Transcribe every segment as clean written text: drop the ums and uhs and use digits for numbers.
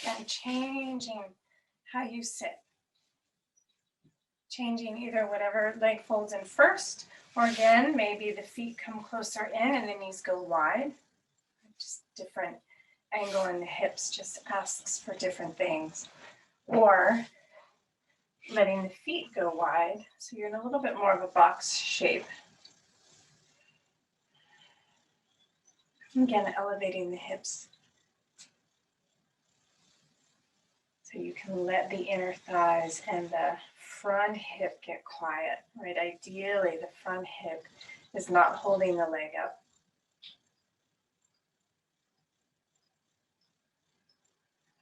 And changing how you sit. Changing either whatever leg folds in first, or again, maybe the feet come closer in and the knees go wide. Just different angle in the hips just asks for different things. Or letting the feet go wide, so you're in a little bit more of a box shape. Again, elevating the hips. So you can let the inner thighs and the front hip get quiet, right? Ideally, the front hip is not holding the leg up.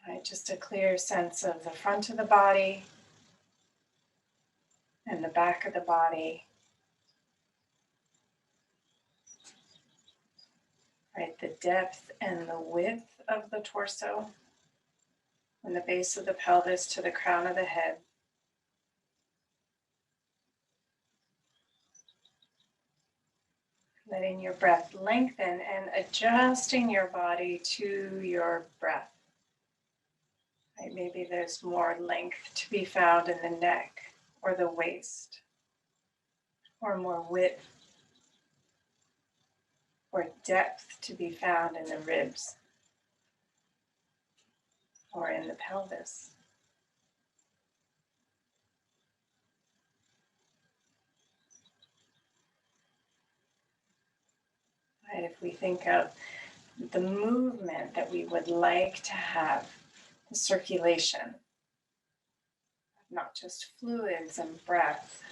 Right, just a clear sense of the front of the body and the back of the body. Right, the depth and the width of the torso, from the base of the pelvis to the crown of the head. Letting your breath lengthen and adjusting your body to your breath. Right, maybe there's more length to be found in the neck or the waist, or more width or depth to be found in the ribs or in the pelvis. Right, if we think of the movement that we would like to have, the circulation, not just fluids and breath,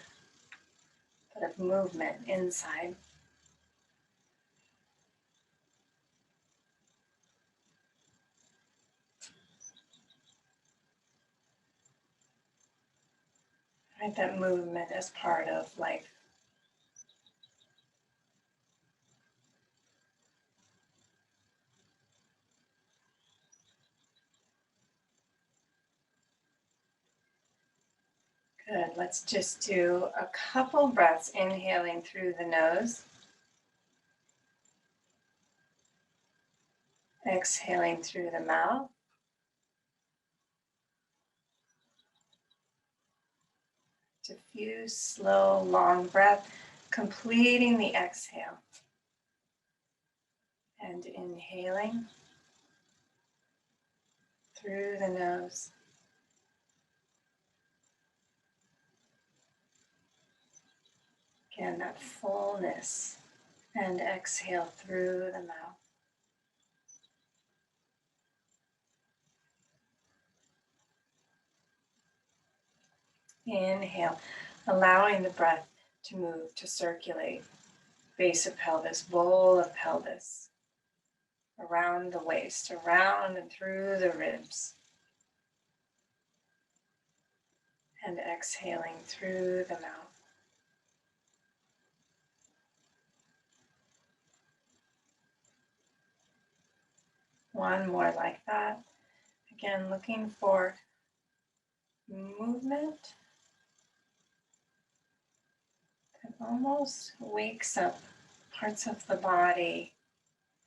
but of movement inside. Right, that movement is part of life. Good, let's just do a couple breaths, inhaling through the nose. Exhaling through the mouth. Diffuse, slow, long breath, completing the exhale. And inhaling through the nose. Again, that fullness. And exhale through the mouth. Inhale, allowing the breath to move, to circulate. Base of pelvis, bowl of pelvis. Around the waist, around and through the ribs. And exhaling through the mouth. One more like that. Again, looking for movement that almost wakes up parts of the body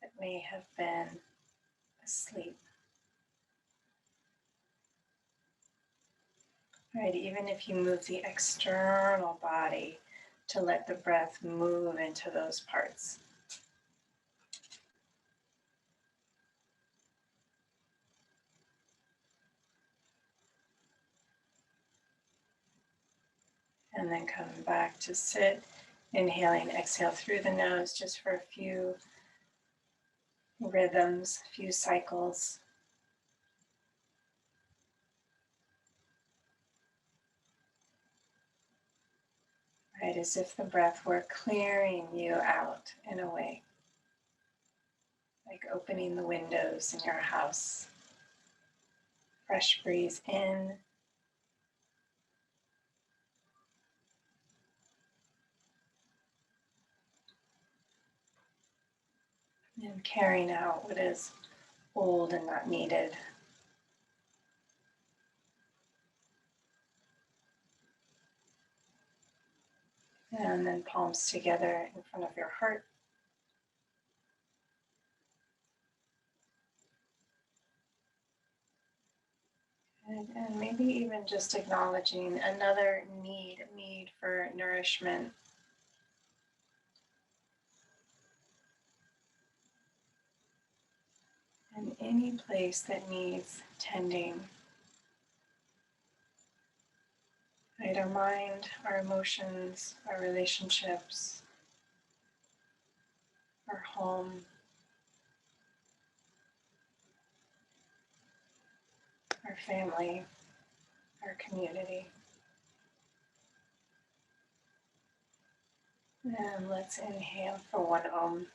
that may have been asleep. Right, even if you move the external body to let the breath move into those parts. And then coming back to sit, inhaling, exhale through the nose just for a few rhythms, a few cycles. Right, as if the breath were clearing you out in a way, like opening the windows in your house. Fresh breeze in. And carrying out what is old and not needed. And then palms together in front of your heart. And maybe even just acknowledging another need for nourishment. And any place that needs tending. Right, our mind, our emotions, our relationships, our home, our family, our community. And let's inhale for 1 Om.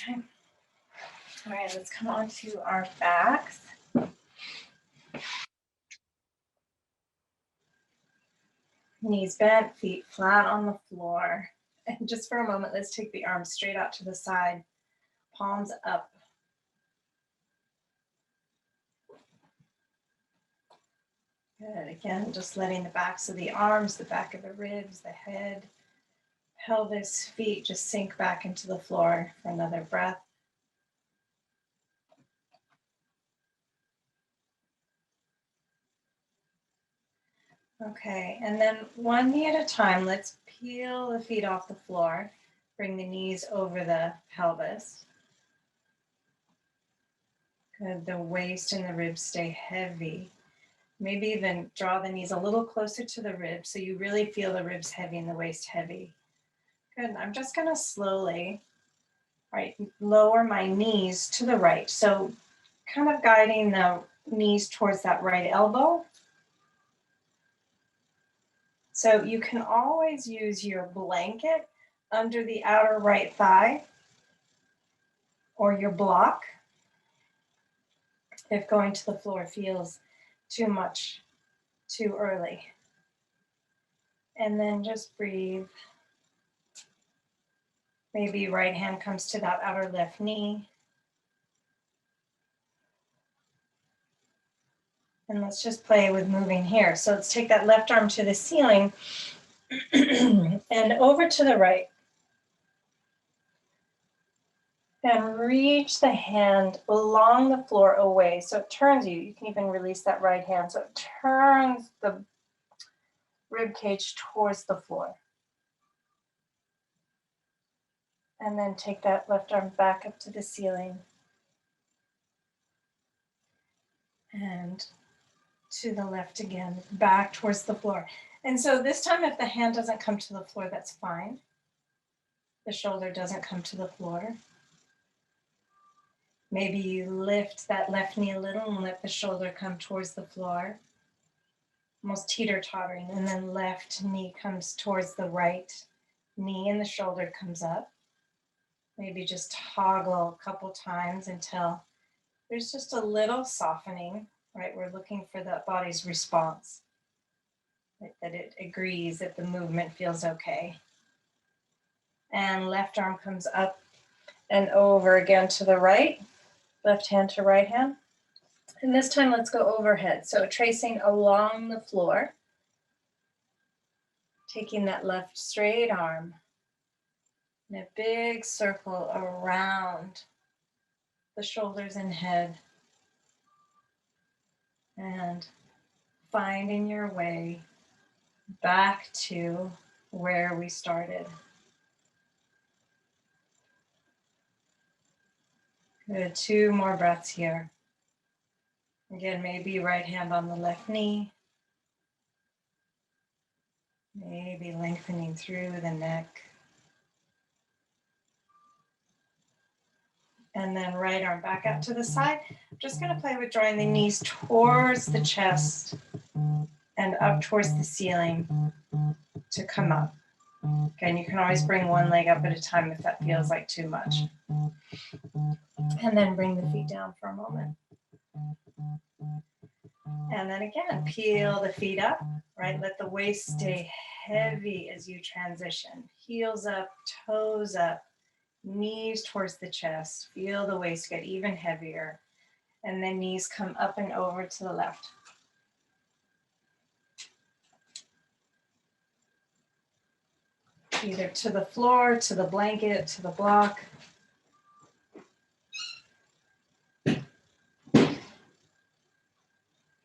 Okay. All right, let's come on to our backs. Knees bent, feet flat on the floor. And just for a moment, let's take the arms straight out to the side, palms up. Good, again, just letting the backs of the arms, the back of the ribs, the head, pelvis, feet just sink back into the floor for another breath. Okay, and then one knee at a time, let's peel the feet off the floor. Bring the knees over the pelvis. Good, the waist and the ribs stay heavy. Maybe even draw the knees a little closer to the ribs so you really feel the ribs heavy and the waist heavy. Good, I'm just gonna slowly, right, lower my knees to the right. So kind of guiding the knees towards that right elbow. So you can always use your blanket under the outer right thigh or your block if going to the floor feels too much, too early. And then just breathe. Maybe right hand comes to that outer left knee. And let's just play with moving here. So let's take that left arm to the ceiling and over to the right. And reach the hand along the floor away. So it turns you. You can even release that right hand. So it turns the rib cage towards the floor. And then take that left arm back up to the ceiling. And to the left again, back towards the floor. And so this time, if the hand doesn't come to the floor, that's fine. The shoulder doesn't come to the floor. Maybe you lift that left knee a little and let the shoulder come towards the floor. Almost teeter-tottering, and then left knee comes towards the right knee and the shoulder comes up. Maybe just toggle a couple times until there's just a little softening, right? We're looking for the body's response, right? That it agrees that the movement feels okay. And left arm comes up and over again to the right, left hand to right hand. And this time let's go overhead. So tracing along the floor, taking that left straight arm in a big circle around the shoulders and head, and finding your way back to where we started. Good, 2 more breaths here. Again, maybe right hand on the left knee. Maybe lengthening through the neck. And then right arm back up to the side. I'm just gonna play with drawing the knees towards the chest and up towards the ceiling to come up. Okay, and you can always bring one leg up at a time if that feels like too much. And then bring the feet down for a moment. And then again, peel the feet up, right? Let the waist stay heavy as you transition. Heels up, toes up, knees towards the chest. Feel the waist get even heavier. And then knees come up and over to the left. Either to the floor, to the blanket, to the block.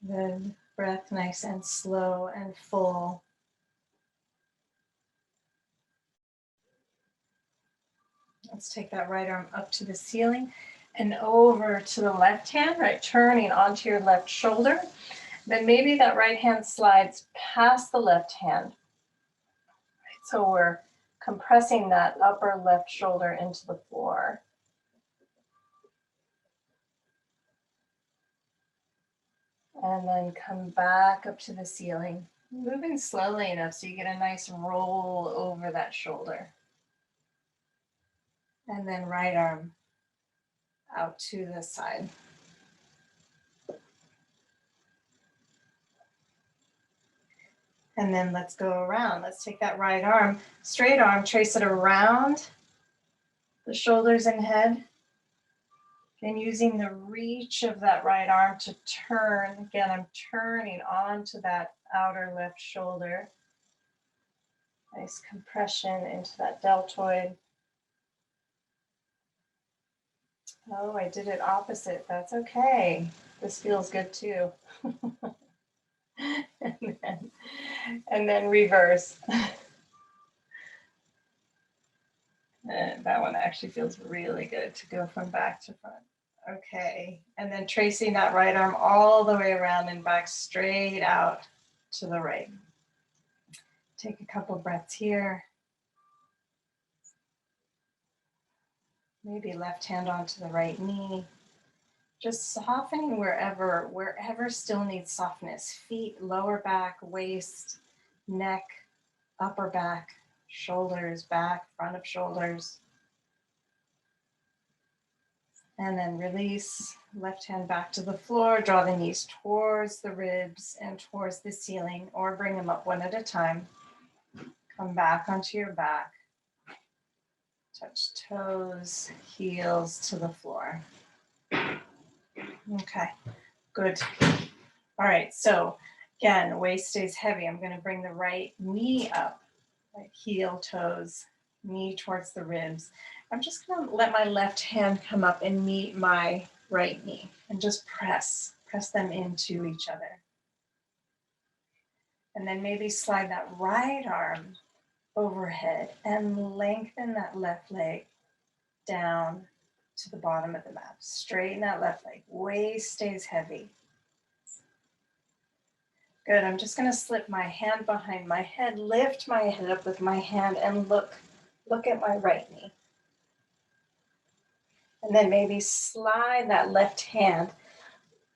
Good. Breath nice and slow and full. Let's take that right arm up to the ceiling and over to the left hand, right? Turning onto your left shoulder. Then maybe that right hand slides past the left hand. Right, so we're compressing that upper left shoulder into the floor. And then come back up to the ceiling, moving slowly enough so you get a nice roll over that shoulder. And then right arm out to the side. And then let's go around. Let's take that right arm, straight arm, trace it around the shoulders and head. And using the reach of that right arm to turn. Again, I'm turning onto that outer left shoulder. Nice compression into that deltoid. Oh, I did it opposite. That's okay. This feels good too. and then reverse. And that one actually feels really good to go from back to front. Okay, and then tracing that right arm all the way around and back straight out to the right. Take a couple breaths here. Maybe left hand onto the right knee. Just softening wherever still needs softness. Feet, lower back, waist, neck, upper back, shoulders, back, front of shoulders. And then release, left hand back to the floor, draw the knees towards the ribs and towards the ceiling, or bring them up one at a time. Come back onto your back. Touch toes, heels to the floor. Okay, good. All right, so again, waist stays heavy. I'm gonna bring the right knee up, right heel, toes, knee towards the ribs. I'm just gonna let my left hand come up and meet my right knee and just press them into each other. And then maybe slide that right arm overhead and lengthen that left leg down to the bottom of the mat. Straighten that left leg, waist stays heavy. Good, I'm just gonna slip my hand behind my head, lift my head up with my hand and look at my right knee. And then maybe slide that left hand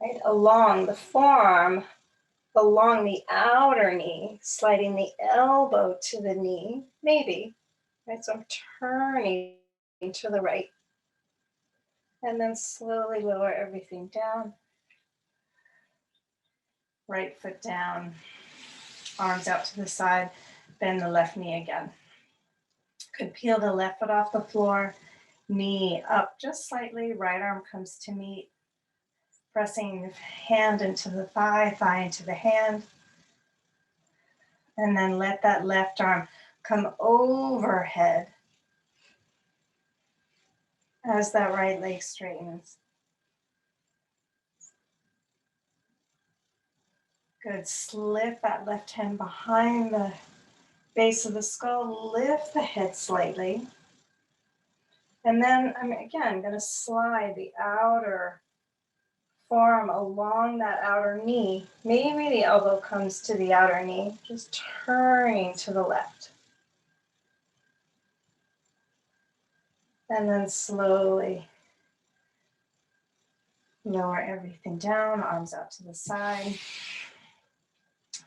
right along the forearm, along the outer knee, sliding the elbow to the knee, maybe, right? So I'm turning to the right. And then slowly lower everything down. Right foot down, arms out to the side, bend the left knee again. Could peel the left foot off the floor, knee up just slightly, right arm comes to meet, pressing hand into the thigh, thigh into the hand. And then let that left arm come overhead as that right leg straightens. Good, slip that left hand behind the base of the skull, lift the head slightly. And then I'm again gonna slide the outer forearm along that outer knee. Maybe the elbow comes to the outer knee, just turning to the left. And then slowly lower everything down, arms out to the side,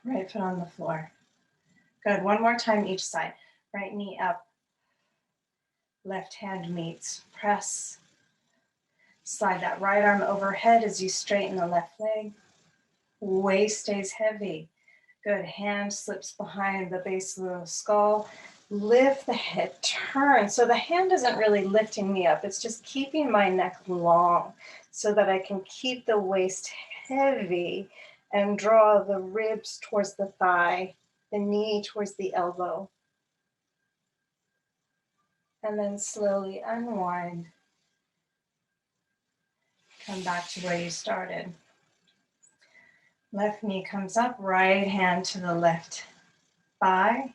right foot on the floor. Good, one more time each side. Right knee up, left hand meets, press. Slide that right arm overhead as you straighten the left leg. Waist stays heavy. Good, hand slips behind the base of the skull. Lift the head, turn. So the hand isn't really lifting me up. It's just keeping my neck long so that I can keep the waist heavy and draw the ribs towards the thigh, the knee towards the elbow. And then slowly unwind. Come back to where you started. Left knee comes up, right hand to the left thigh.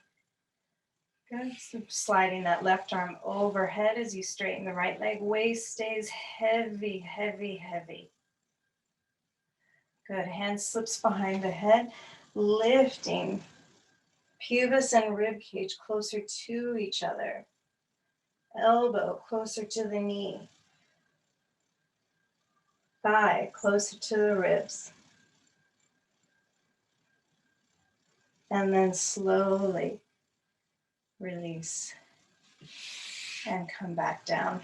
Good, so sliding that left arm overhead as you straighten the right leg. Waist stays heavy, heavy, heavy. Good, hand slips behind the head, lifting pubis and rib cage closer to each other. Elbow closer to the knee. Thigh closer to the ribs. And then slowly release and come back down.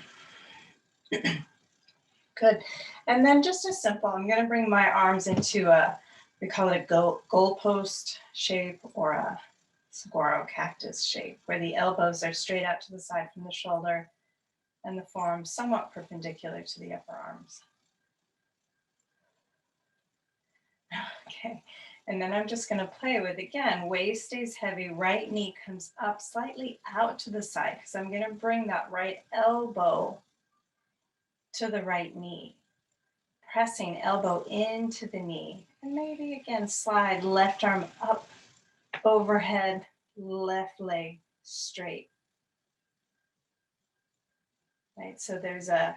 Good. And then just as simple, I'm going to bring my arms into we call it a goalpost shape or a saguaro cactus shape, where the elbows are straight out to the side from the shoulder and the forearms somewhat perpendicular to the upper arms. Okay. And then I'm just going to play with, again, waist stays heavy, right knee comes up slightly out to the side because I'm going to bring that right elbow to the right knee. Pressing elbow into the knee. And maybe again, slide left arm up, overhead, left leg straight. Right, so there's a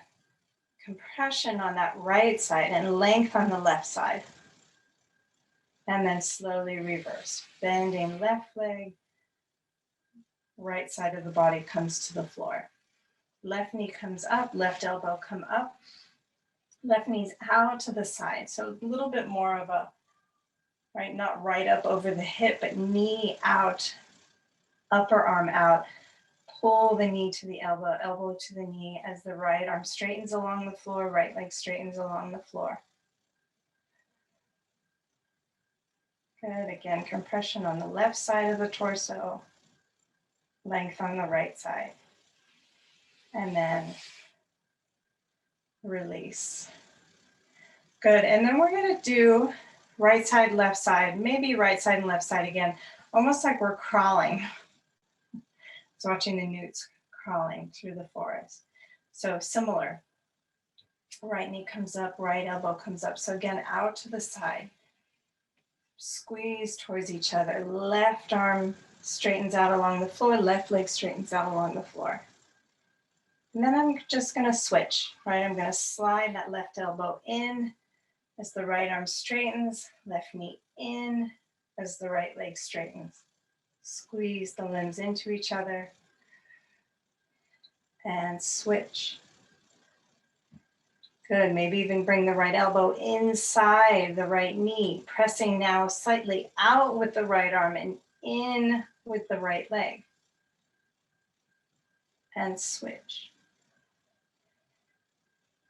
compression on that right side and length on the left side. And then slowly reverse, bending left leg, right side of the body comes to the floor. Left knee comes up, left elbow come up, left knee's out to the side. So a little bit more of a, right, not right up over the hip, but knee out, upper arm out. Pull the knee to the elbow, elbow to the knee as the right arm straightens along the floor, right leg straightens along the floor. Good, again, compression on the left side of the torso, length on the right side. And then release. Good, and then we're gonna do right side, left side, maybe right side and left side again, almost like we're crawling. I was watching the newts crawling through the forest. So similar, right knee comes up, right elbow comes up. So again, out to the side. Squeeze towards each other. Left arm straightens out along the floor, left leg straightens out along the floor. And then I'm just gonna switch, right? I'm gonna slide that left elbow in as the right arm straightens, left knee in as the right leg straightens. Squeeze the limbs into each other and switch. Good, maybe even bring the right elbow inside the right knee, pressing now slightly out with the right arm and in with the right leg. And switch.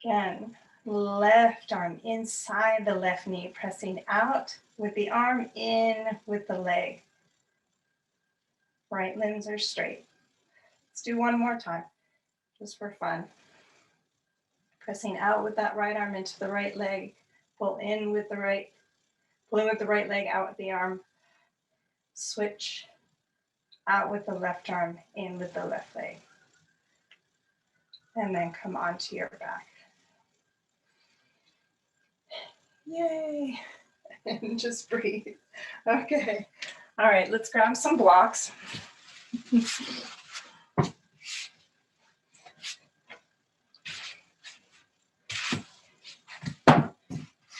Again, left arm inside the left knee, pressing out with the arm, in with the leg. Right limbs are straight. Let's do one more time, just for fun. Pressing out with that right arm into the right leg, pull in with the right, pulling with the right leg, out with the arm, switch, out with the left arm, in with the left leg. And then come onto your back. Yay, and just breathe. Okay, all right, let's grab some blocks.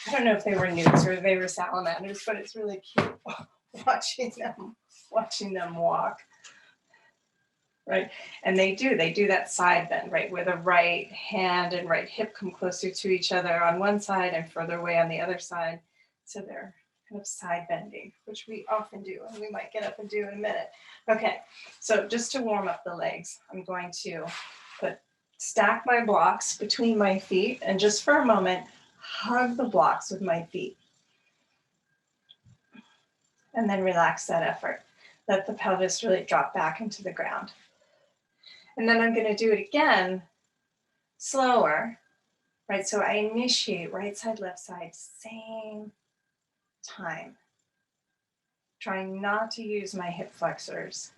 I don't know if they were newts or they were salamanders, but it's really cute watching them walk. Right, and they do that side bend, right, where the right hand and right hip come closer to each other on one side and further away on the other side. So they're kind of side bending, which we often do, and we might get up and do in a minute. Okay, so just to warm up the legs, I'm going to stack my blocks between my feet and just for a moment, hug the blocks with my feet. And then relax that effort. Let the pelvis really drop back into the ground. And then I'm going to do it again, slower, right? So I initiate right side, left side, same time. Trying not to use my hip flexors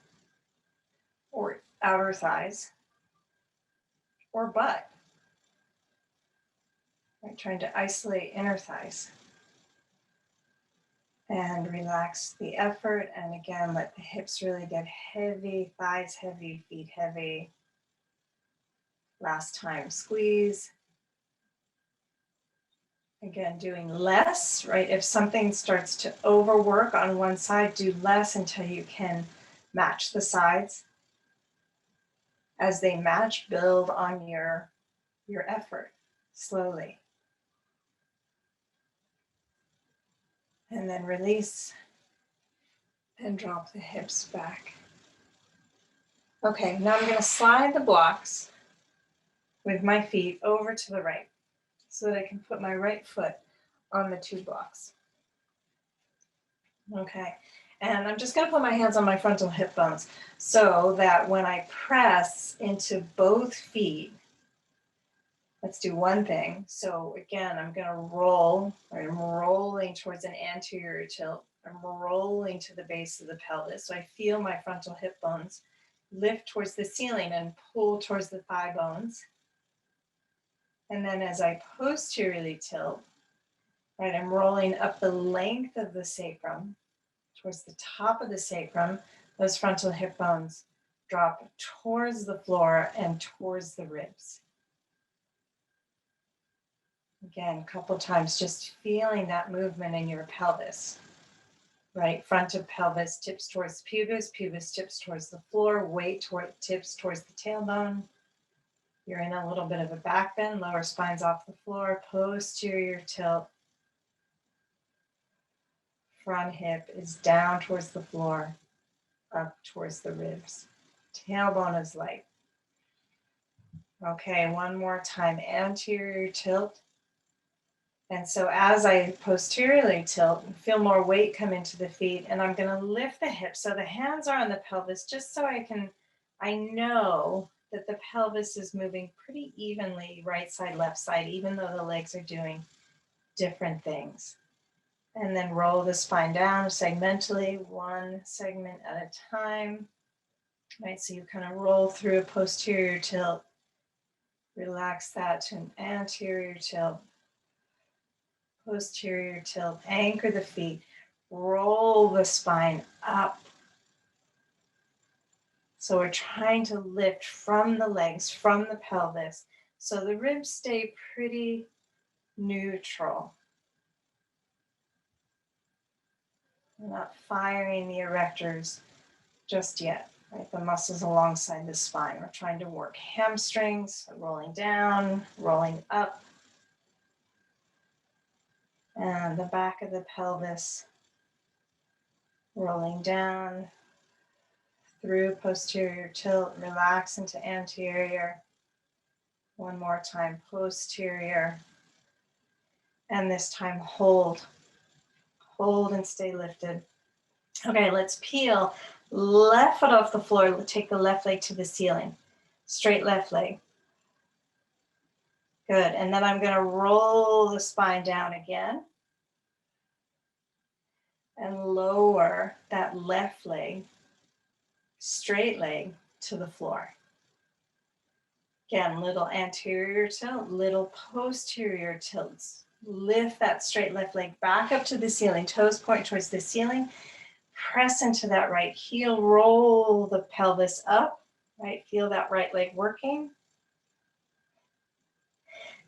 or outer thighs or butt. Right? Trying to isolate inner thighs. And relax the effort. And again, let the hips really get heavy, thighs heavy, feet heavy. Last time, squeeze. Again, doing less, right? If something starts to overwork on one side, do less until you can match the sides. As they match, build on your effort slowly. And then release and drop the hips back. Okay, now I'm going to slide the blocks with my feet over to the right so that I can put my right foot on the 2 blocks. Okay, and I'm just going to put my hands on my frontal hip bones so that when I press into both feet, let's do one thing. So again, I'm going to roll, right? I'm rolling towards an anterior tilt. I'm rolling to the base of the pelvis. So I feel my frontal hip bones lift towards the ceiling and pull towards the thigh bones. And then as I posteriorly tilt, right, I'm rolling up the length of the sacrum towards the top of the sacrum. Those frontal hip bones drop towards the floor and towards the ribs. Again, a couple times, just feeling that movement in your pelvis, right? Front of pelvis tips towards pubis, pubis tips towards the floor, weight tips towards the tailbone. You're in a little bit of a back bend, lower spine's off the floor, posterior tilt. Front hip is down towards the floor, up towards the ribs. Tailbone is light. Okay, one more time, anterior tilt. And so as I posteriorly tilt, feel more weight come into the feet, and I'm going to lift the hips. So the hands are on the pelvis, just so I know that the pelvis is moving pretty evenly, right side, left side, even though the legs are doing different things. And then roll the spine down segmentally, one segment at a time. Right, so you kind of roll through a posterior tilt, relax that to an anterior tilt, posterior tilt, anchor the feet, roll the spine up. So we're trying to lift from the legs, from the pelvis, so the ribs stay pretty neutral. We're not firing the erectors just yet, right? The muscles alongside the spine. We're trying to work hamstrings, rolling down, rolling up, and the back of the pelvis, rolling down through posterior tilt, relax into anterior. One more time, posterior. And this time, hold. Hold and stay lifted. Okay, let's peel. Left foot off the floor. Take the left leg to the ceiling. Straight left leg. Good. And then I'm going to roll the spine down again. And lower that left leg, straight leg, to the floor. Again, little anterior tilt, little posterior tilts. Lift that straight left leg back up to the ceiling, toes point towards the ceiling. Press into that right heel, roll the pelvis up, right? Feel that right leg working.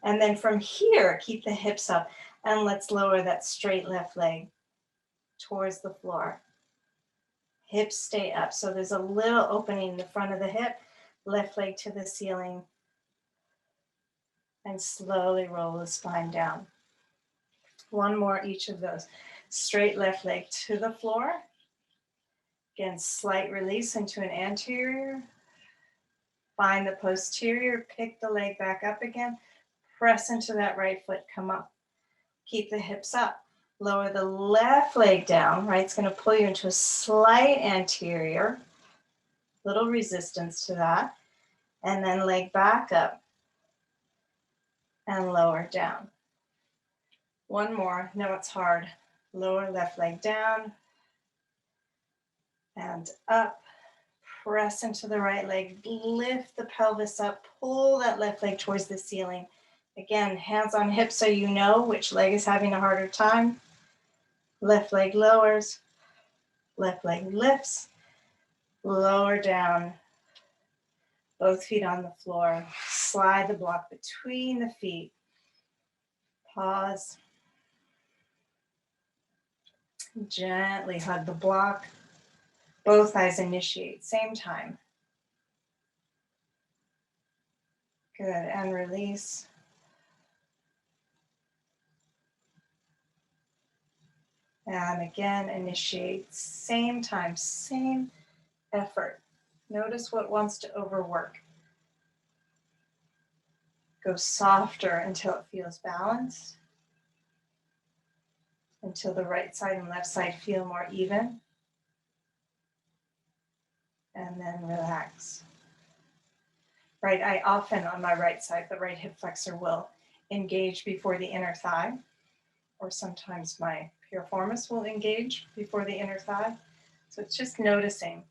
And then from here, keep the hips up and let's lower that straight left leg towards the floor. Hips stay up. So there's a little opening in the front of the hip, left leg to the ceiling, and slowly roll the spine down. One more each of those. Straight left leg to the floor. Again, slight release into an anterior. Find the posterior, pick the leg back up again. Press into that right foot, come up. Keep the hips up. Lower the left leg down, right? It's going to pull you into a slight anterior, little resistance to that. And then leg back up and lower down. One more. No, it's hard. Lower left leg down and up. Press into the right leg. Lift the pelvis up. Pull that left leg towards the ceiling. Again, hands on hips so you know which leg is having a harder time. Left leg lowers. Left leg lifts. Lower down. Both feet on the floor. Slide the block between the feet. Pause. Gently hug the block. Both thighs initiate, same time. Good, and release. And again, initiate, same time, same effort. Notice what wants to overwork. Go softer until it feels balanced. Until the right side and left side feel more even. And then relax. Right, I often on my right side, the right hip flexor will engage before the inner thigh, or sometimes my piriformis will engage before the inner thigh. So it's just noticing.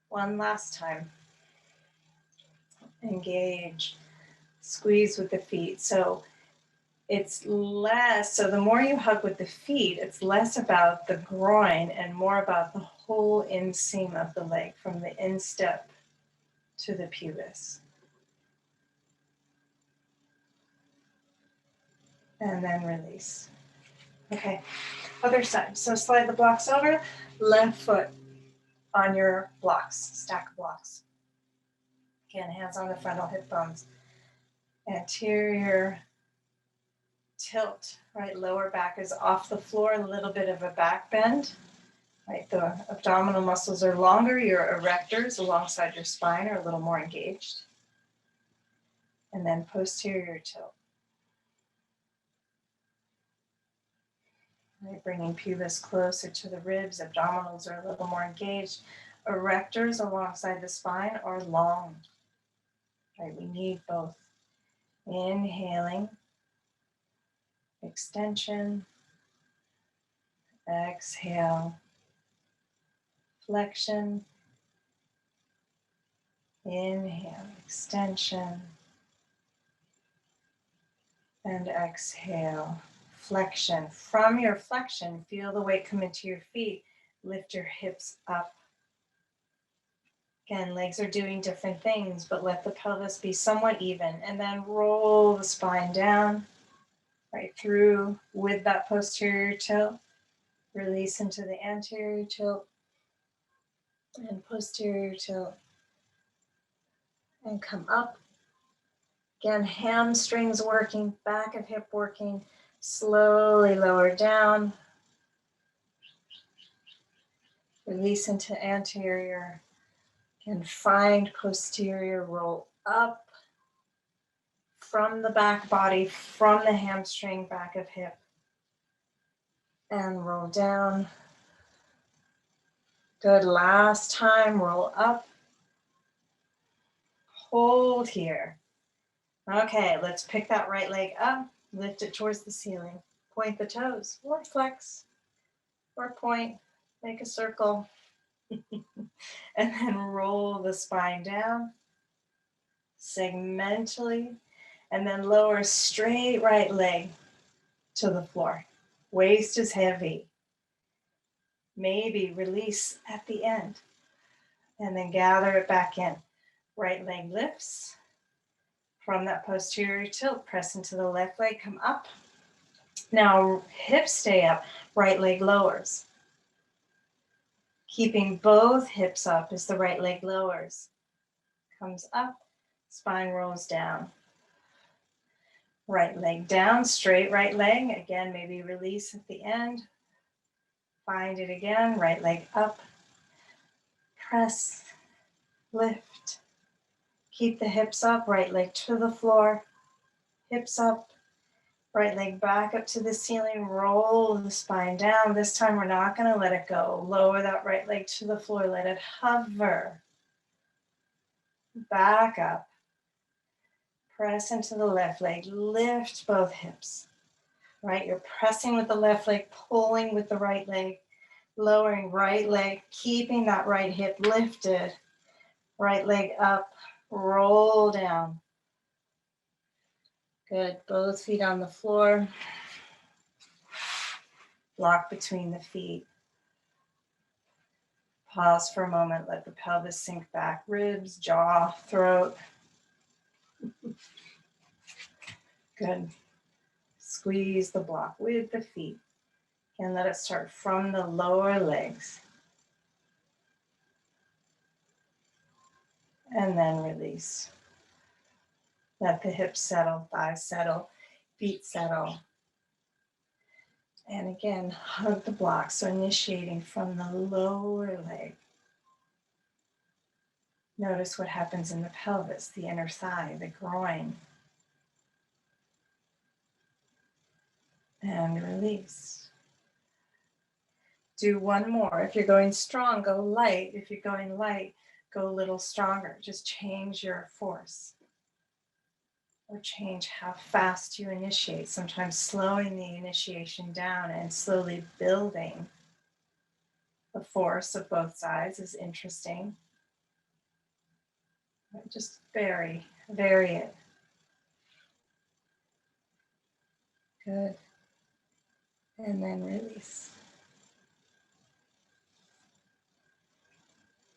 One last time. Engage, squeeze with the feet. So it's less, so the more you hug with the feet, it's less about the groin and more about the whole inseam of the leg from the instep to the pubis. And then release. Okay, other side. So slide the blocks over, left foot on your blocks, stack of blocks. Again, hands on the frontal hip bones. Anterior tilt, right? Lower back is off the floor, a little bit of a back bend. Right, the abdominal muscles are longer, your erectors alongside your spine are a little more engaged. And then posterior tilt. Right, bringing pubis closer to the ribs, abdominals are a little more engaged. Erectors alongside the spine are long. Right, we need both. Inhaling, extension, exhale, flexion, inhale, extension, and exhale, flexion. From your flexion, feel the weight come into your feet. Lift your hips up. Again, legs are doing different things, but let the pelvis be somewhat even. And then roll the spine down, right through with that posterior tilt. Release into the anterior tilt and posterior tilt. And come up. Again, hamstrings working, back of hip working. Slowly lower down. Release into anterior. And find posterior, roll up from the back body, from the hamstring, back of hip. And roll down. Good, last time, roll up. Hold here. Okay, let's pick that right leg up, lift it towards the ceiling. Point the toes, or flex, or point, make a circle. And then roll the spine down, segmentally, and then lower straight right leg to the floor. Waist is heavy. Maybe release at the end, and then gather it back in. Right leg lifts. From that posterior tilt, press into the left leg, come up. Now hips stay up, right leg lowers. Keeping both hips up as the right leg lowers. Comes up, spine rolls down. Right leg down, straight right leg. Again, maybe release at the end. Find it again, right leg up. Press, lift. Keep the hips up, right leg to the floor. Hips up. Right leg back up to the ceiling, roll the spine down. This time we're not going to let it go. Lower that right leg to the floor, let it hover. Back up. Press into the left leg, lift both hips. Right, you're pressing with the left leg, pulling with the right leg, lowering right leg, keeping that right hip lifted. Right leg up, roll down. Good, both feet on the floor. Block between the feet. Pause for a moment, let the pelvis sink back, ribs, jaw, throat. Good. Squeeze the block with the feet. And let it start from the lower legs. And then release. Let the hips settle, thighs settle, feet settle. And again, hug the block. So initiating from the lower leg. Notice what happens in the pelvis, the inner thigh, the groin. And release. Do one more. If you're going strong, go light. If you're going light, go a little stronger. Just change your force. Or change how fast you initiate. Sometimes slowing the initiation down and slowly building the force of both sides is interesting. Just vary it. Good. And then release.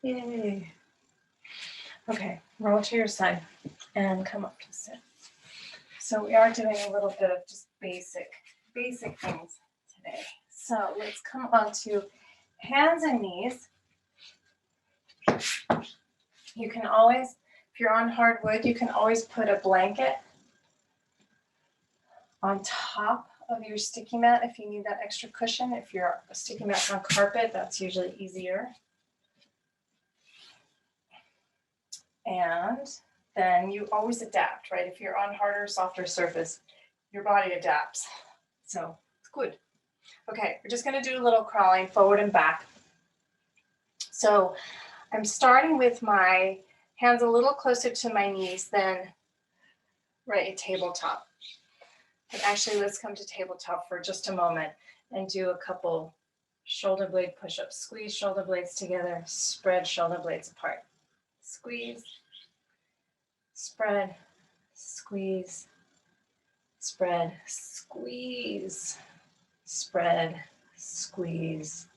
Yay. Okay, roll to your side and come up to sit. So we are doing a little bit of just basic things today. So let's come on to hands and knees. You can always, if you're on hardwood, you can always put a blanket on top of your sticky mat if you need that extra cushion. If you're a sticky mat on carpet, that's usually easier. And then you always adapt, right? If you're on harder, softer surface, your body adapts. So it's good. Okay, we're just gonna do a little crawling forward and back. So I'm starting with my hands a little closer to my knees than right at tabletop. But actually, let's come to tabletop for just a moment and do a couple shoulder blade push-ups. Squeeze shoulder blades together, spread shoulder blades apart. Squeeze, spread, squeeze, spread, squeeze, spread, squeeze,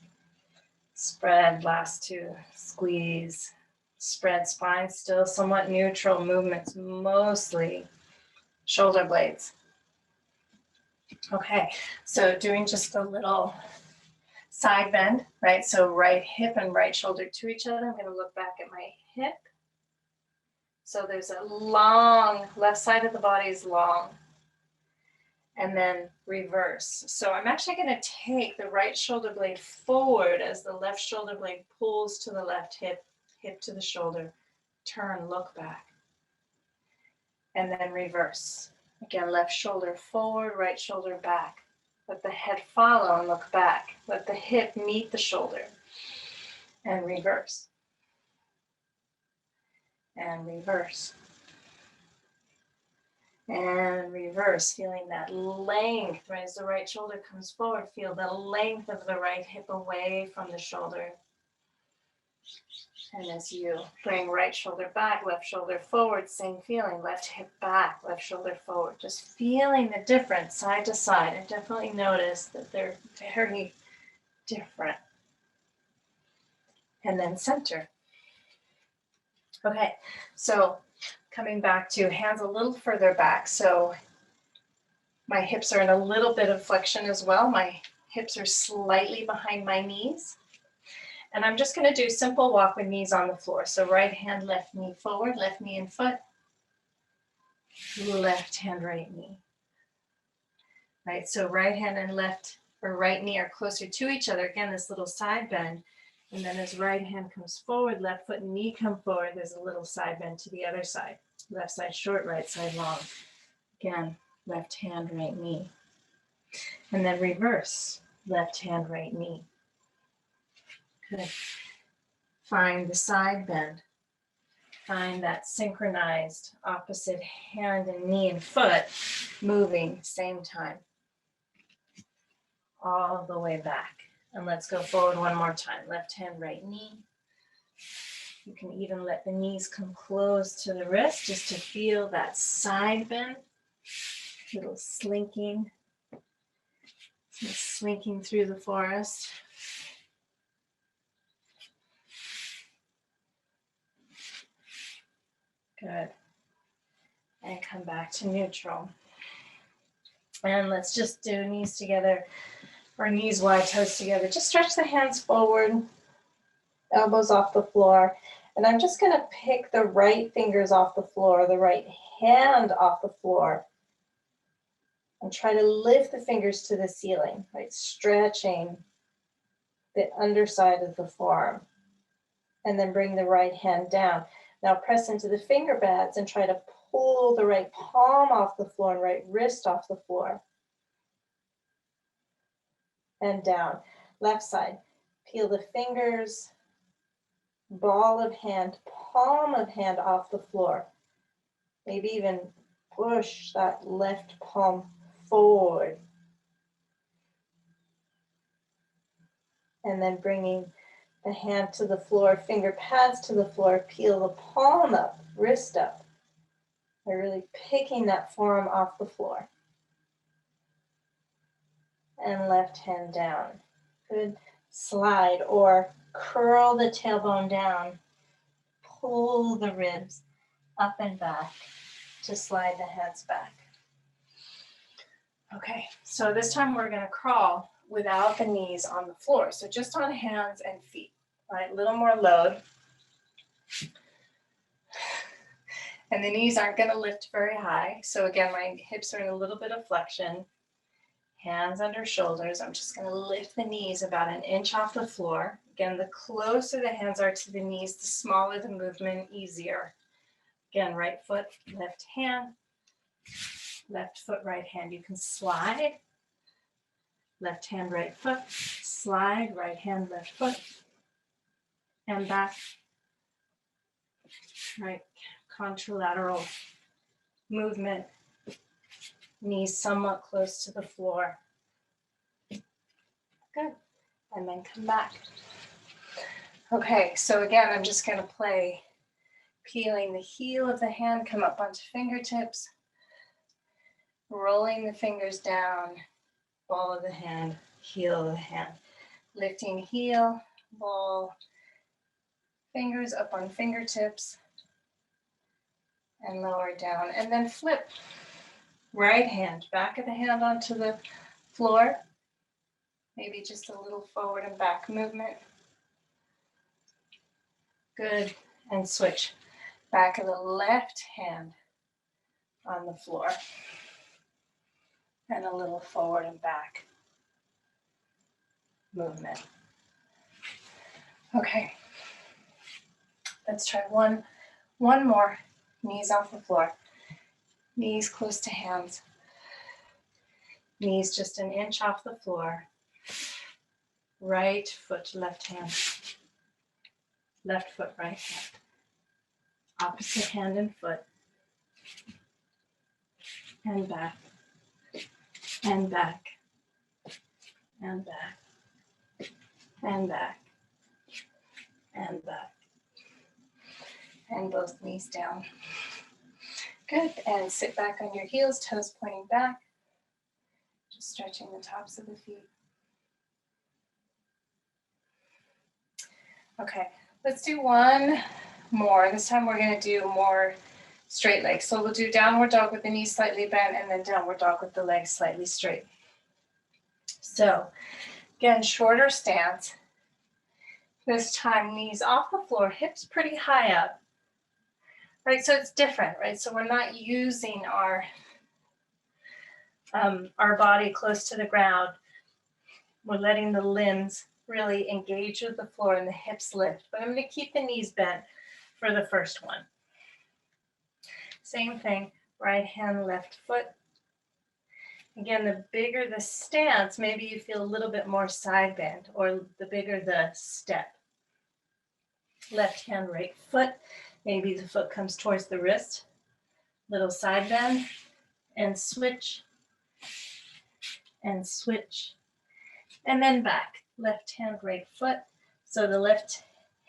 spread. Last two, squeeze, spread. Spine still somewhat neutral, movements mostly shoulder blades. Okay, so doing just a little side bend, right? So right hip and right shoulder to each other. I'm going to look back at my hip. So there's a long, left side of the body is long. And then reverse. So I'm actually going to take the right shoulder blade forward as the left shoulder blade pulls to the left hip, hip to the shoulder. Turn, look back. And then reverse. Again, left shoulder forward, right shoulder back. Let the head follow and look back. Let the hip meet the shoulder. And reverse. And reverse. And reverse, feeling that length, right? As the right shoulder comes forward, feel the length of the right hip away from the shoulder. And as you bring right shoulder back, left shoulder forward, same feeling, left hip back, left shoulder forward. Just feeling the difference side to side. I definitely notice that they're very different. And then center. Okay, so coming back to hands a little further back. So my hips are in a little bit of flexion as well. My hips are slightly behind my knees. And I'm just going to do simple walk with knees on the floor. So right hand, left knee forward, left knee and foot, left hand, right knee. Right, so right hand and left or right knee are closer to each other. Again, this little side bend. And then as right hand comes forward, left foot and knee come forward, there's a little side bend to the other side. Left side short, right side long. Again, left hand, right knee. And then reverse, left hand, right knee. Good. Find the side bend. Find that synchronized opposite hand and knee and foot moving same time. All the way back. And let's go forward one more time. Left hand, right knee. You can even let the knees come close to the wrist just to feel that side bend. Little slinking. Slinking through the forest. Good. And come back to neutral. And let's just do knees together, or knees wide, toes together. Just stretch the hands forward, elbows off the floor. And I'm just going to pick the right fingers off the floor, the right hand off the floor. And try to lift the fingers to the ceiling, right? Stretching the underside of the forearm. And then bring the right hand down. Now press into the finger pads and try to pull the right palm off the floor and right wrist off the floor. And down. Left side. Peel the fingers, ball of hand, palm of hand off the floor. Maybe even push that left palm forward. And then bringing the hand to the floor, finger pads to the floor, peel the palm up, wrist up. By really picking that forearm off the floor. And left hand down. Good. Slide or curl the tailbone down. Pull the ribs up and back to slide the hands back. Okay, so this time we're going to crawl without the knees on the floor. So just on hands and feet. All right, a little more load. And the knees aren't going to lift very high. So again, my hips are in a little bit of flexion. Hands under shoulders. I'm just going to lift the knees about an inch off the floor. Again, the closer the hands are to the knees, the smaller the movement, easier. Again, right foot, left hand, left foot, right hand. You can slide. Left hand, right foot, slide, right hand, left foot, and back. Right, contralateral movement. Knees somewhat close to the floor. Good. And then come back. Okay, so again, I'm just going to play peeling the heel of the hand, come up onto fingertips, rolling the fingers down, ball of the hand, heel of the hand. Lifting heel, ball, fingers up on fingertips, and lower down. And then flip. Right hand, back of the hand onto the floor. Maybe just a little forward and back movement. Good. And switch. Back of the left hand on the floor. And a little forward and back movement. Okay. Let's try one more. Knees off the floor. Knees close to hands. Knees just an inch off the floor. Right foot, left hand. Left foot, right hand. Opposite hand and foot. And back. And back. And back. And back. And back. And both knees down. Good. And sit back on your heels, toes pointing back. Just stretching the tops of the feet. Okay, let's do one more. This time we're going to do more straight legs. So we'll do downward dog with the knees slightly bent and then downward dog with the legs slightly straight. So again, shorter stance. This time knees off the floor, hips pretty high up. Right, so it's different, right? So we're not using our body close to the ground. We're letting the limbs really engage with the floor and the hips lift. But I'm going to keep the knees bent for the first one. Same thing, right hand, left foot, Again, the bigger the stance, maybe you feel a little bit more side bend, or the bigger the step. Left hand, right foot. Maybe the foot comes towards the wrist. Little side bend, and switch, and switch, and then back. Left hand, right foot. So the left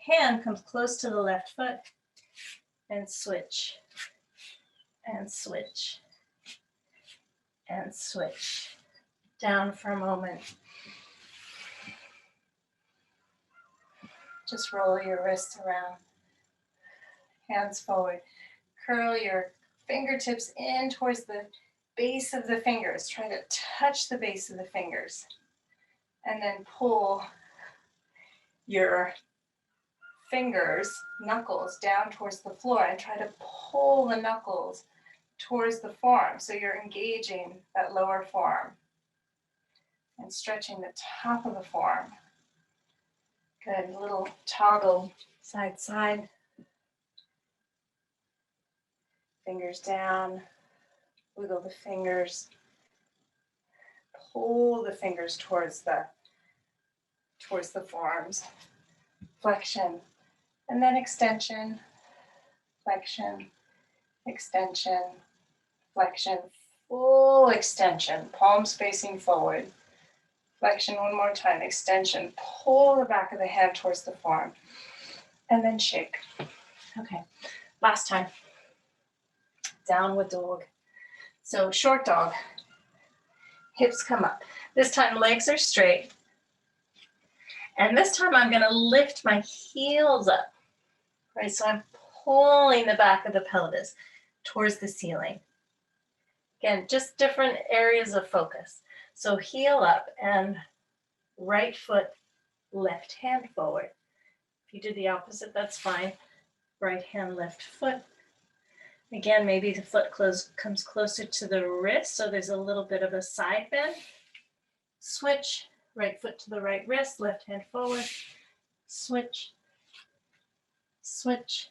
hand comes close to the left foot, and switch, and switch, and switch. Down for a moment. Just roll your wrists around. Hands forward. Curl your fingertips in towards the base of the fingers. Try to touch the base of the fingers. And then pull your fingers, knuckles, down towards the floor, and try to pull the knuckles towards the forearm. So you're engaging that lower forearm and stretching the top of the forearm. Good, little toggle side, side. Fingers down, wiggle the fingers, pull the fingers towards the forearms. Flexion, and then extension, flexion, extension, flexion, full extension, palms facing forward. Flexion one more time, extension, pull the back of the hand towards the forearm, and then shake. Okay, last time. Downward dog. So short dog, hips come up. This time legs are straight. And this time I'm gonna lift my heels up, right? So I'm pulling the back of the pelvis towards the ceiling. Again, just different areas of focus. So heel up and right foot, left hand forward. If you did the opposite, that's fine. Right hand, left foot. Again, maybe the foot comes closer to the wrist, so there's a little bit of a side bend. Switch, right foot to the right wrist, left hand forward. Switch, switch,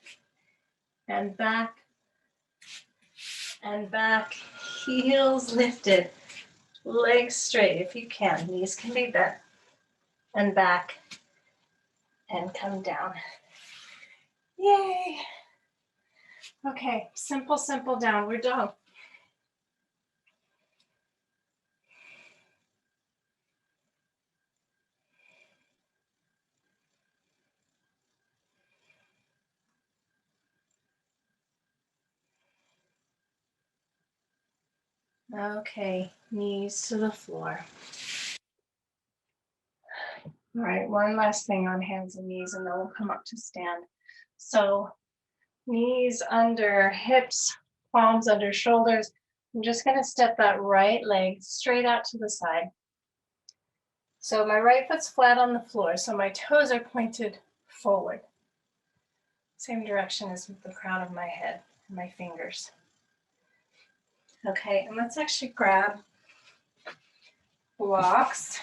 and back, heels lifted, legs straight if you can, knees can be bent, and back, and come down. Yay! Okay, simple, simple downward dog. Okay, knees to the floor. All right, one last thing on hands and knees, and then we'll come up to stand. So knees under hips, palms under shoulders. I'm just gonna step that right leg straight out to the side. So my right foot's flat on the floor, so my toes are pointed forward. Same direction as with the crown of my head and my fingers. Okay, and let's actually grab blocks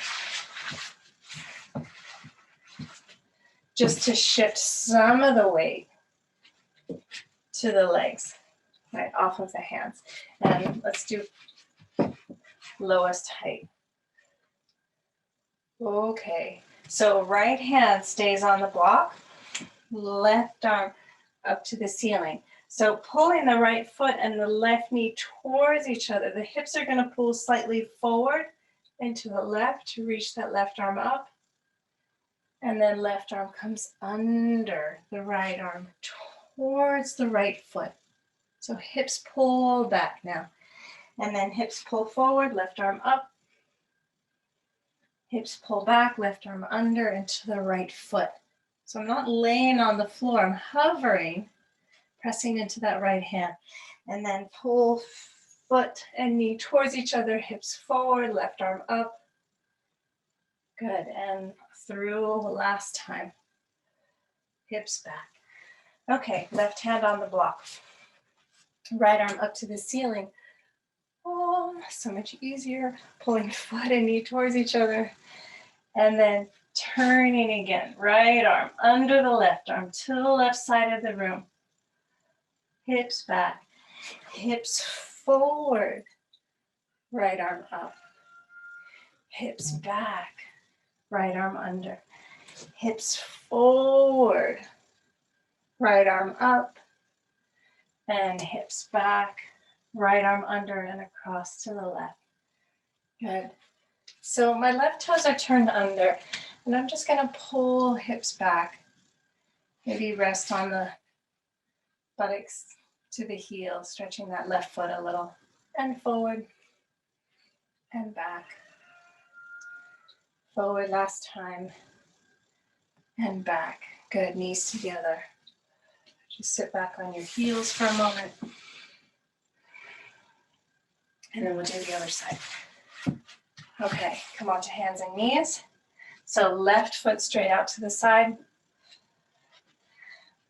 just to shift some of the weight to the legs, right, off of the hands. And let's do lowest height. Okay, so right hand stays on the block, left arm up to the ceiling. So pulling the right foot and the left knee towards each other. The hips are going to pull slightly forward and to the left to reach that left arm up. And then left arm comes under the right arm towards the right foot. So hips pull back now. And then hips pull forward, left arm up. Hips pull back, left arm under and to the right foot. So I'm not laying on the floor, I'm hovering, pressing into that right hand. And then pull foot and knee towards each other, hips forward, left arm up. Good, and through last time. Hips back. Okay, left hand on the block. Right arm up to the ceiling. Oh, so much easier. Pulling foot and knee towards each other. And then turning again. Right arm under the left arm to the left side of the room. Hips back. Hips forward. right arm up, hips back, right arm under, hips forward, right arm up, and hips back, right arm under and across to the left. Good. So my left toes are turned under, and I'm just going to pull hips back. Maybe rest on the buttocks to the heel, stretching that left foot a little, and forward and back. Forward last time, and back. Good, knees together. Just sit back on your heels for a moment. And then we'll do the other side. Okay, come on to hands and knees. So left foot straight out to the side.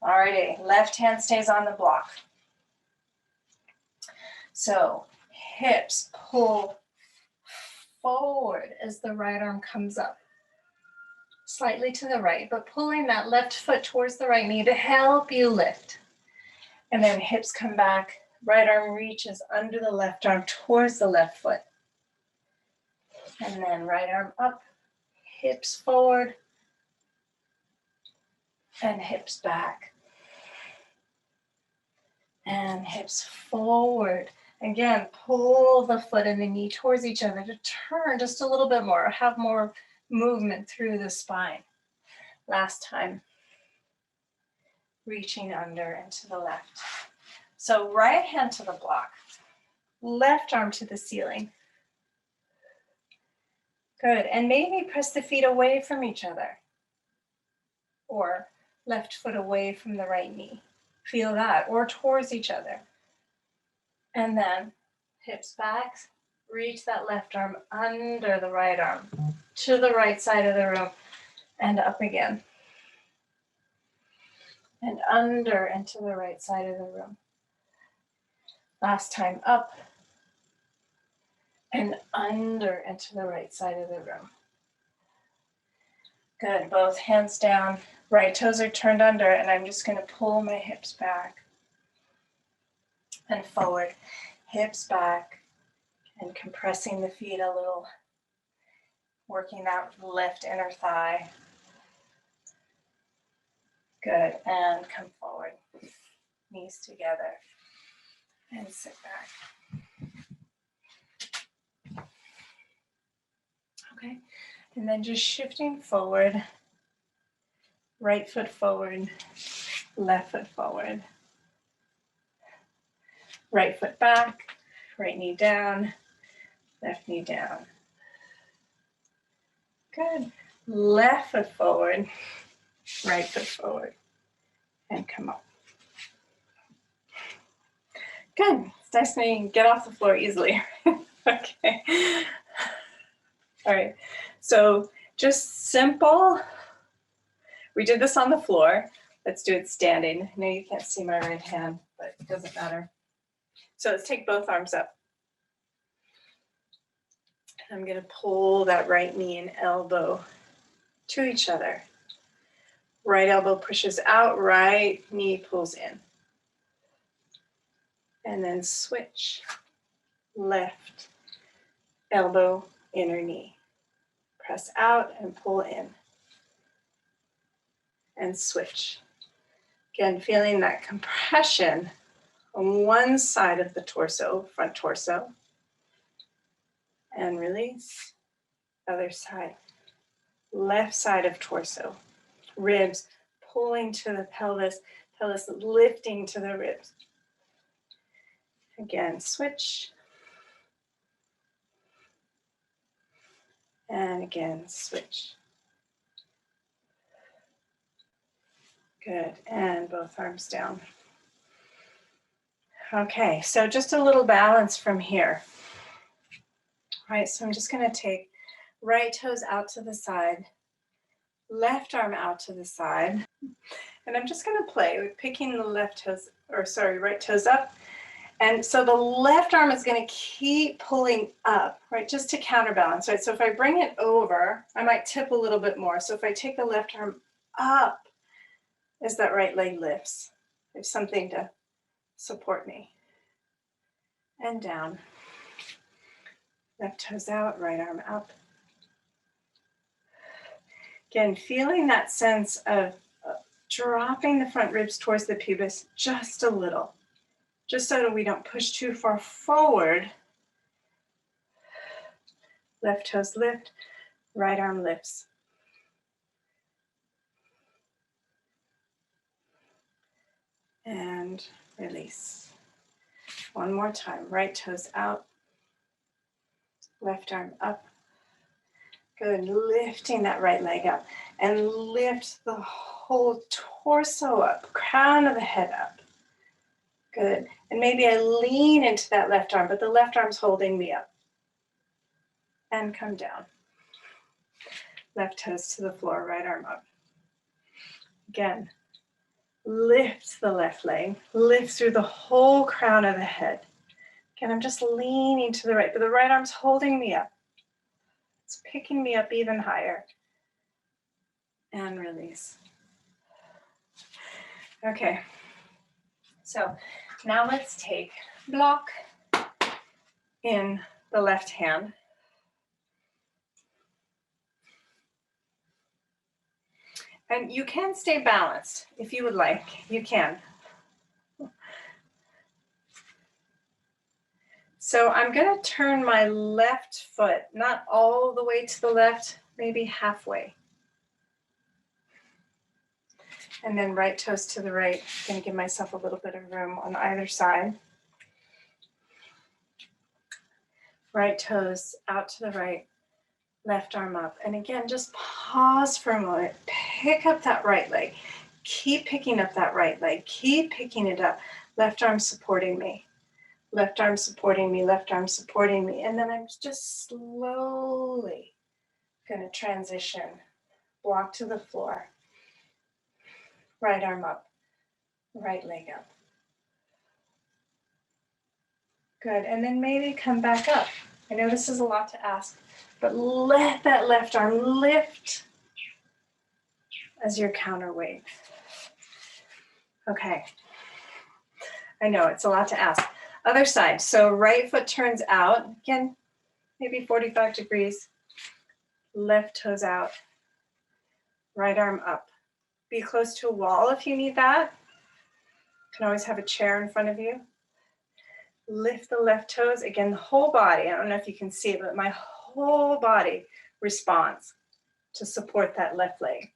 Alrighty, left hand stays on the block. So hips pull forward as the right arm comes up. Slightly to the right, but pulling that left foot towards the right knee to help you lift. And then hips come back, right arm reaches under the left arm towards the left foot. And then right arm up, hips forward, and hips back. And hips forward. Again, pull the foot and the knee towards each other to turn just a little bit more, have more movement through the spine. Last time, reaching under and to the left. So right hand to the block, left arm to the ceiling. Good, and maybe press the feet away from each other, or left foot away from the right knee. Feel that, or towards each other. And then hips back, reach that left arm under the right arm, to the right side of the room, and up again. And under and to the right side of the room. Last time, up, and under and to the right side of the room. Good, both hands down, right toes are turned under, and I'm just gonna pull my hips back and forward, hips back, and compressing the feet a little, working that left inner thigh. Good, and come forward, knees together, and sit back. Okay, and then just shifting forward, right foot forward, left foot forward, right foot back, right knee down, left knee down. Good, left foot forward, right foot forward, and come up. Good, it's nice when you can get off the floor easily. Okay. All right, so just simple. We did this on the floor. Let's do it standing. I know you can't see my right hand, but it doesn't matter. So let's take both arms up. I'm gonna pull that right knee and elbow to each other. Right elbow pushes out, right knee pulls in. And then switch. Left elbow, inner knee. Press out and pull in. And switch. Again, feeling that compression on one side of the torso, front torso. And release. Other side. Left side of torso. Ribs pulling to the pelvis, pelvis lifting to the ribs. Again, switch. And again, switch. Good, and both arms down. Okay, so just a little balance from here. All right, so I'm just gonna take right toes out to the side, left arm out to the side, and I'm just gonna play with picking the right toes up. And so the left arm is gonna keep pulling up, right, just to counterbalance, right? So if I bring it over, I might tip a little bit more. So if I take the left arm up, as that right leg lifts, there's something to support me. And down. Left toes out, right arm up. Again, feeling that sense of dropping the front ribs towards the pubis just a little, just so that we don't push too far forward. Left toes lift, right arm lifts. And release. One more time, right toes out, left arm up. Good, lifting that right leg up and lift the whole torso up, crown of the head up. Good, and maybe I lean into that left arm, but the left arm's holding me up. And come down. Left toes to the floor, right arm up. Again, lift the left leg, lift through the whole crown of the head. Again, I'm just leaning to the right, but the right arm's holding me up. It's picking me up even higher. And release. Okay, so now let's take block in the left hand. And you can stay balanced if you would like, you can. So I'm going to turn my left foot, not all the way to the left, maybe halfway. And then right toes to the right. I'm going to give myself a little bit of room on either side. Right toes out to the right, left arm up. And again, just pause for a moment. Pick up that right leg. Keep picking up that right leg. Keep picking it up. Left arm supporting me. Left arm supporting me, left arm supporting me. And then I'm just slowly going to transition. Block to the floor. Right arm up, right leg up. Good, and then maybe come back up. I know this is a lot to ask, but let that left arm lift as your counterweight. Okay, I know it's a lot to ask. Other side, so right foot turns out, again, maybe 45 degrees. Left toes out, right arm up. Be close to a wall if you need that. You can always have a chair in front of you. Lift the left toes. Again, the whole body. I don't know if you can see it, but my whole body responds to support that left leg.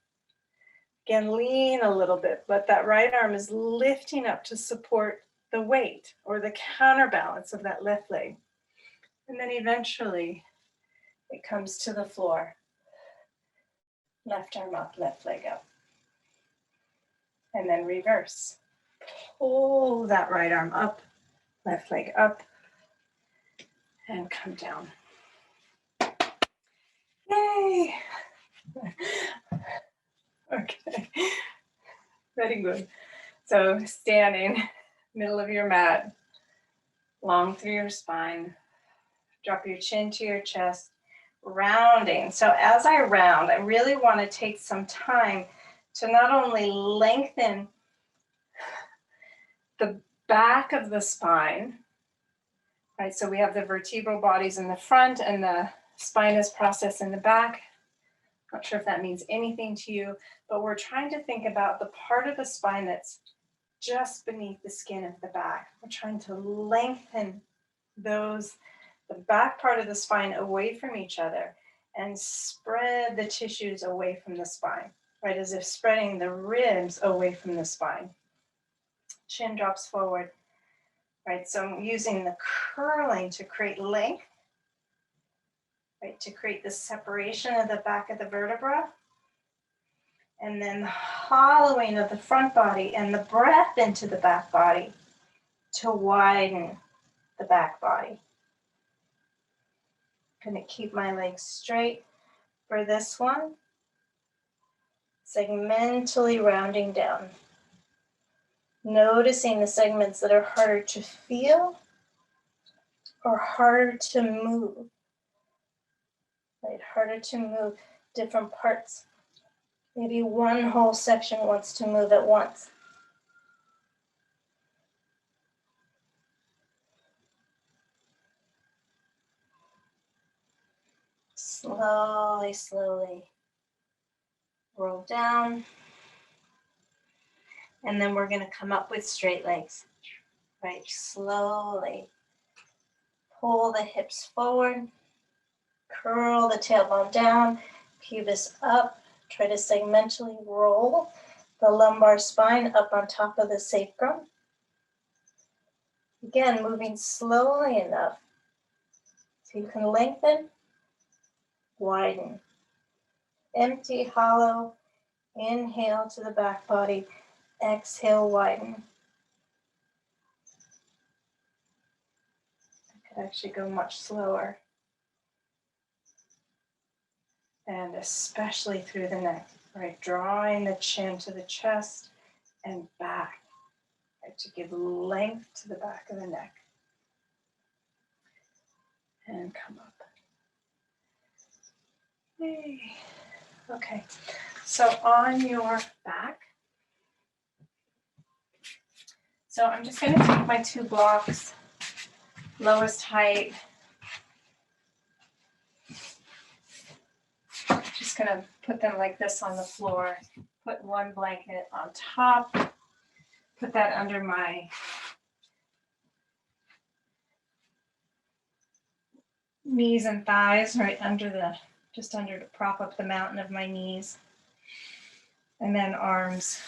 Again, lean a little bit, but that right arm is lifting up to support the weight or the counterbalance of that left leg. And then eventually it comes to the floor. Left arm up, left leg up. And then reverse. Pull that right arm up, left leg up, and come down. Yay! Okay, very good. So standing, middle of your mat, long through your spine, drop your chin to your chest, rounding. So as I round, I really want to take some time to not only lengthen the back of the spine, right? So we have the vertebral bodies in the front and the spinous process in the back. Not sure if that means anything to you, but we're trying to think about the part of the spine that's just beneath the skin of the back. We're trying to lengthen the back part of the spine away from each other and spread the tissues away from the spine, right? As if spreading the ribs away from the spine. Chin drops forward, right? So I'm using the curling to create length, right? To create the separation of the back of the vertebra. And then the hollowing of the front body and the breath into the back body to widen the back body. I'm going to keep my legs straight for this one. Segmentally rounding down. Noticing the segments that are harder to feel or harder to move. Right, harder to move different parts. Maybe one whole section wants to move at once. Slowly, slowly roll down. And then we're going to come up with straight legs. Right, slowly pull the hips forward, curl the tailbone down, pubis up. Try to segmentally roll the lumbar spine up on top of the sacrum. Again, moving slowly enough so you can lengthen, widen. Empty, hollow, inhale to the back body, exhale, widen. I could actually go much slower. And especially through the neck, right? Drawing the chin to the chest and back, right? To give length to the back of the neck. And come up. Yay. Okay, so on your back, so I'm just going to take my 2 blocks, lowest height. Just going to put them like this on the floor. Put one blanket on top. Put that under my knees and thighs, right under the, just under to prop up the mountain of my knees. And then arms.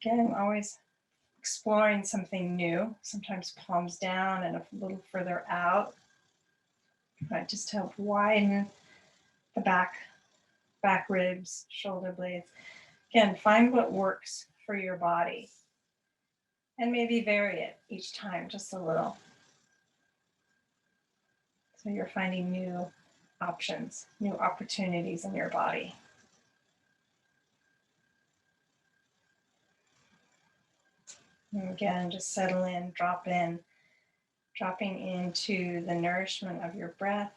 Again, I'm always exploring something new. Sometimes palms down and a little further out. Right, just to help widen the back ribs, shoulder blades. Again, find what works for your body. And maybe vary it each time just a little. So you're finding new options, new opportunities in your body. And again, just settle in, dropping into the nourishment of your breath,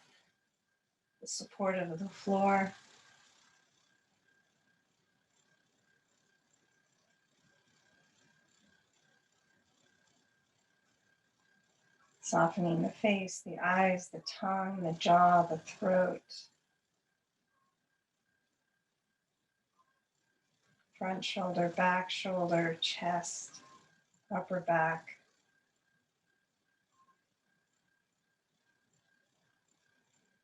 the support of the floor. Softening the face, the eyes, the tongue, the jaw, the throat. Front shoulder, back shoulder, chest, upper back.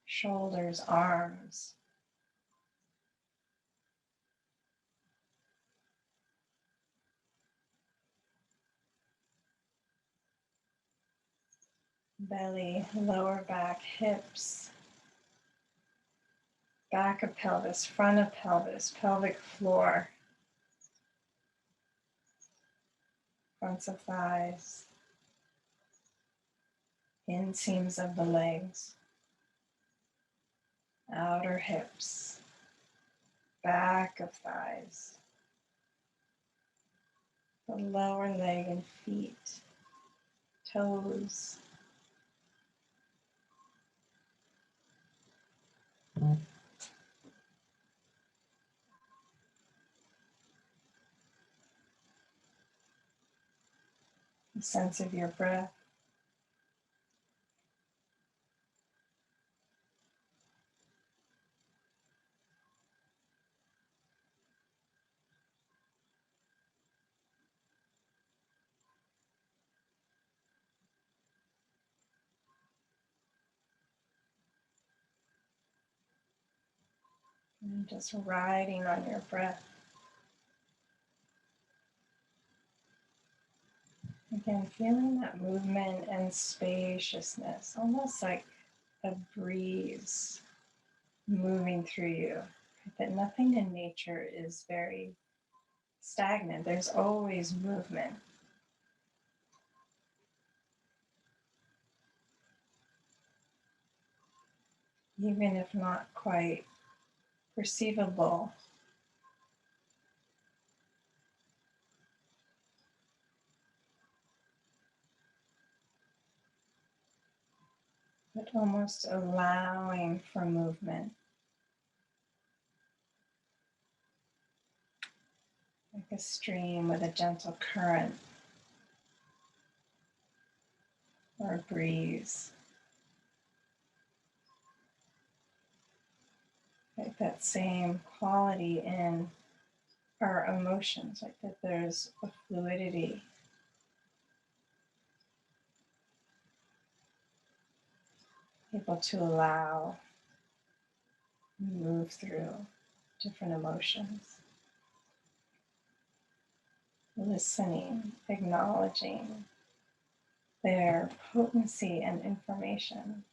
Shoulders, arms. Belly, lower back, hips. Back of pelvis, front of pelvis, pelvic floor. Fronts of thighs. Inseams of the legs. Outer hips. Back of thighs. The lower leg and feet. Toes. The sense of your breath. And just riding on your breath. Again, feeling that movement and spaciousness, almost like a breeze moving through you. That nothing in nature is very stagnant. There's always movement. Even if not quite perceivable. But almost allowing for movement. Like a stream with a gentle current or a breeze. like that same quality in our emotions, like that there's a fluidity. Able to allow, move through different emotions. Listening, acknowledging their potency and information.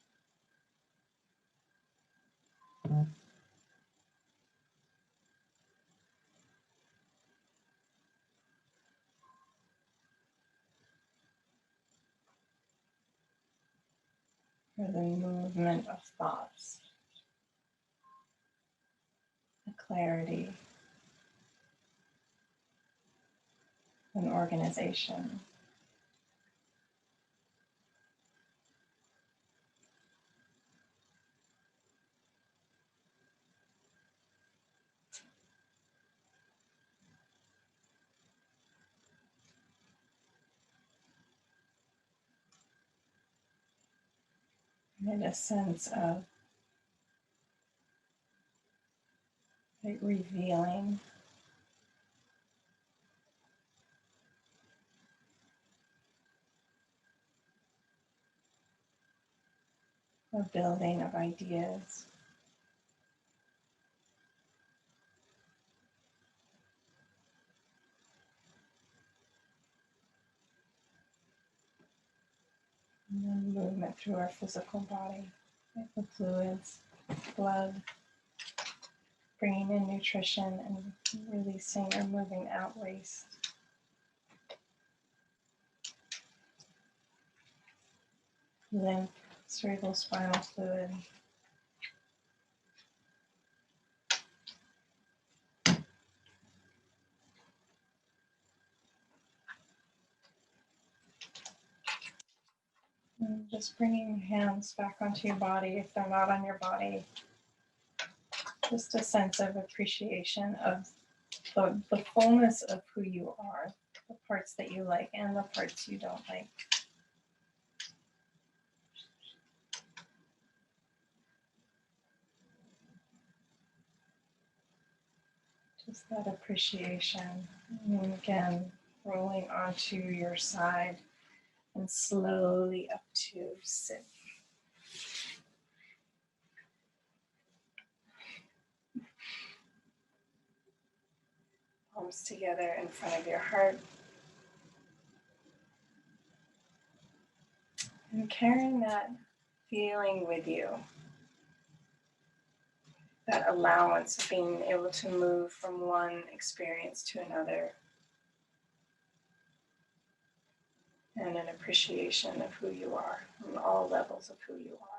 Or the movement of thoughts, the clarity, and organization. And a sense of like revealing, or building of ideas. And then movement through our physical body, like the fluids, blood, bringing in nutrition and releasing or moving out waste. Lymph, cerebral spinal fluid. And just bringing your hands back onto your body if they're not on your body. Just a sense of appreciation of the fullness of who you are, the parts that you like and the parts you don't like. Just that appreciation. And again, rolling onto your side and slowly up to sit. Palms together in front of your heart. And carrying that feeling with you. That allowance of being able to move from one experience to another. And an appreciation of who you are, on all levels of who you are.